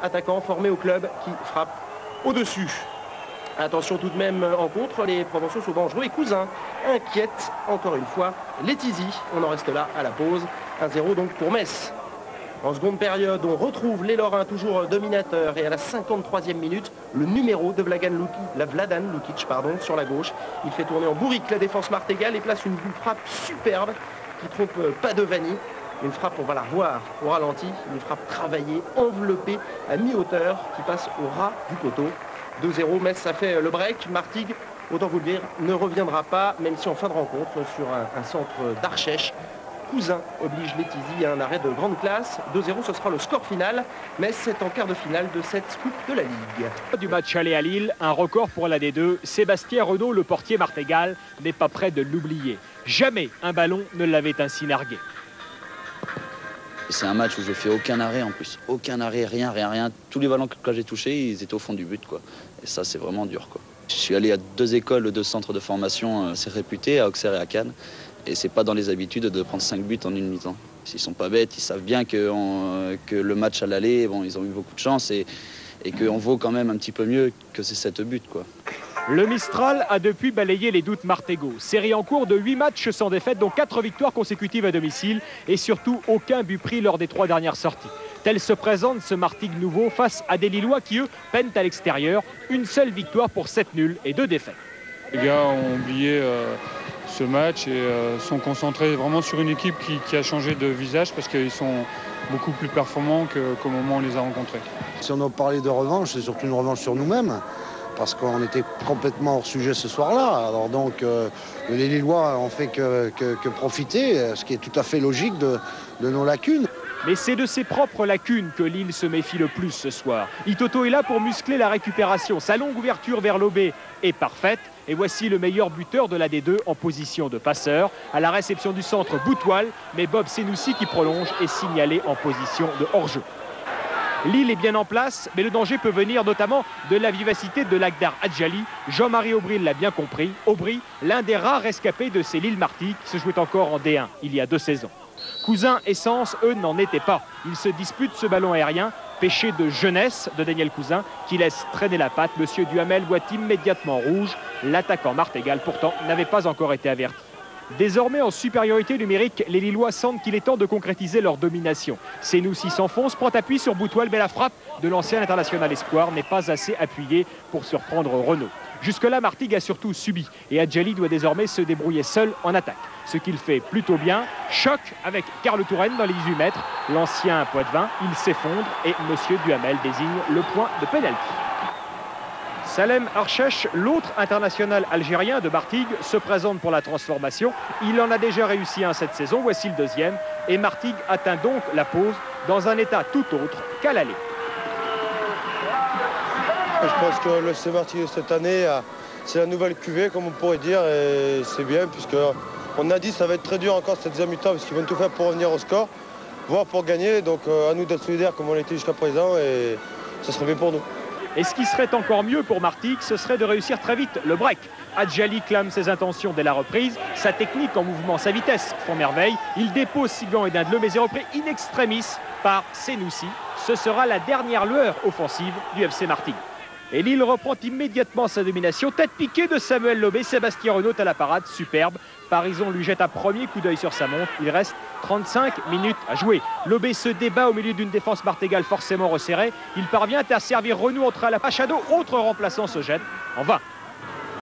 Attaquant formé au club qui frappe au-dessus. Attention tout de même en contre, les Provençaux sont dangereux et Cousin inquiète encore une fois les Tizi. On en reste là à la pause. 1-0 donc pour Metz. En seconde période, on retrouve les Lorrains toujours dominateurs et à la 53e minute, le numéro de Vladan Lukic sur la gauche. Il fait tourner en bourrique la défense martégale et place une frappe superbe qui trompe Padovani. Une frappe, on va la revoir au ralenti, une frappe travaillée, enveloppée à mi-hauteur qui passe au ras du poteau. 2-0, Metz ça fait le break. Martigues, autant vous le dire, ne reviendra pas, même si en fin de rencontre, sur un centre d'Archèche, Cousin oblige les Tizi à un arrêt de grande classe. 2-0, ce sera le score final. Metz est en quart de finale de cette Coupe de la Ligue. Du match aller à Lille, un record pour la D2. Sébastien Renaud, le portier martégal, n'est pas prêt de l'oublier. Jamais un ballon ne l'avait ainsi nargué. C'est un match où je fais aucun arrêt en plus. Aucun arrêt, rien. Tous les ballons que j'ai touchés, ils étaient au fond du but, quoi. Et ça, c'est vraiment dur, quoi. Je suis allé à 2 écoles, 2 centres de formation, c'est réputé, à Auxerre et à Cannes. Et c'est pas dans les habitudes de prendre 5 buts en une mi-temps. S'ils sont pas bêtes, ils savent bien que le match à l'aller, bon, ils ont eu beaucoup de chance et qu'on vaut quand même un petit peu mieux que ces 7 buts, quoi. Le Mistral a depuis balayé les doutes martégaux. Série en cours de 8 matchs sans défaite, dont 4 victoires consécutives à domicile et surtout aucun but pris lors des 3 dernières sorties. Tel se présente ce Martigues nouveau face à des Lillois qui, eux, peinent à l'extérieur. Une seule victoire pour 7 nuls et 2 défaites. Les gars ont oublié ce match et sont concentrés vraiment sur une équipe qui a changé de visage parce qu'ils sont beaucoup plus performants qu'au moment où on les a rencontrés. Si on a parlé de revanche, c'est surtout une revanche sur nous-mêmes. Parce qu'on était complètement hors sujet ce soir-là. Alors donc, les Lillois ont fait que profiter, ce qui est tout à fait logique de nos lacunes. Mais c'est de ses propres lacunes que Lille se méfie le plus ce soir. Itoto est là pour muscler la récupération. Sa longue ouverture vers l'Aubé est parfaite. Et voici le meilleur buteur de la D2 en position de passeur. À la réception du centre, Boutoil, mais Bob Senoussi qui prolonge est signalé en position de hors-jeu. Lille est bien en place, mais le danger peut venir notamment de la vivacité de Lakhdar Adjali. Jean-Marie Aubry l'a bien compris. Aubry, l'un des rares rescapés de ces Lille Martigues qui se jouait encore en D1 il y a 2 saisons. Cousin et Sens, eux, n'en étaient pas. Ils se disputent ce ballon aérien, péché de jeunesse de Daniel Cousin, qui laisse traîner la patte. Monsieur Duhamel voit immédiatement rouge. L'attaquant martégal, pourtant, n'avait pas encore été averti. Désormais en supériorité numérique, les Lillois sentent qu'il est temps de concrétiser leur domination. Senoussi s'enfonce, prend appui sur Boutoil, mais la frappe de l'ancien international espoir n'est pas assez appuyée pour surprendre Renaud. Jusque-là, Martigues a surtout subi et Adjali doit désormais se débrouiller seul en attaque. Ce qu'il fait plutôt bien. Choc avec Carl Touraine dans les 18 mètres. L'ancien Poitevin, il s'effondre et Monsieur Duhamel désigne le point de pénalty. Salem Archèche, l'autre international algérien de Martigues, se présente pour la transformation. Il en a déjà réussi un cette saison, voici le deuxième. Et Martigues atteint donc la pause dans un état tout autre qu'à l'aller. Je pense que le FC Martigues cette année, c'est la nouvelle cuvée, comme on pourrait dire. Et c'est bien, puisqu'on a dit que ça va être très dur encore cette deuxième mi-temps, parce qu'ils vont tout faire pour revenir au score, voire pour gagner. Donc à nous d'être solidaires comme on l'a été jusqu'à présent, et ça serait bien pour nous. Et ce qui serait encore mieux pour Martigues, ce serait de réussir très vite le break. Adjali clame ses intentions dès la reprise. Sa technique en mouvement, sa vitesse font merveille. Il dépose Sigan et Dindeleu, mais est repris in extremis par Senoussi. Ce sera la dernière lueur offensive du FC Martigues. Et Lille reprend immédiatement sa domination. Tête piquée de Samuel Lobé, Sébastien Renaud à la parade, superbe. Parison lui jette un premier coup d'œil sur sa montre. Il reste 35 minutes à jouer. Lobé se débat au milieu d'une défense martégale forcément resserrée. Il parvient à servir Renaud entre à la Pachado. Autre remplaçant se jette en vain.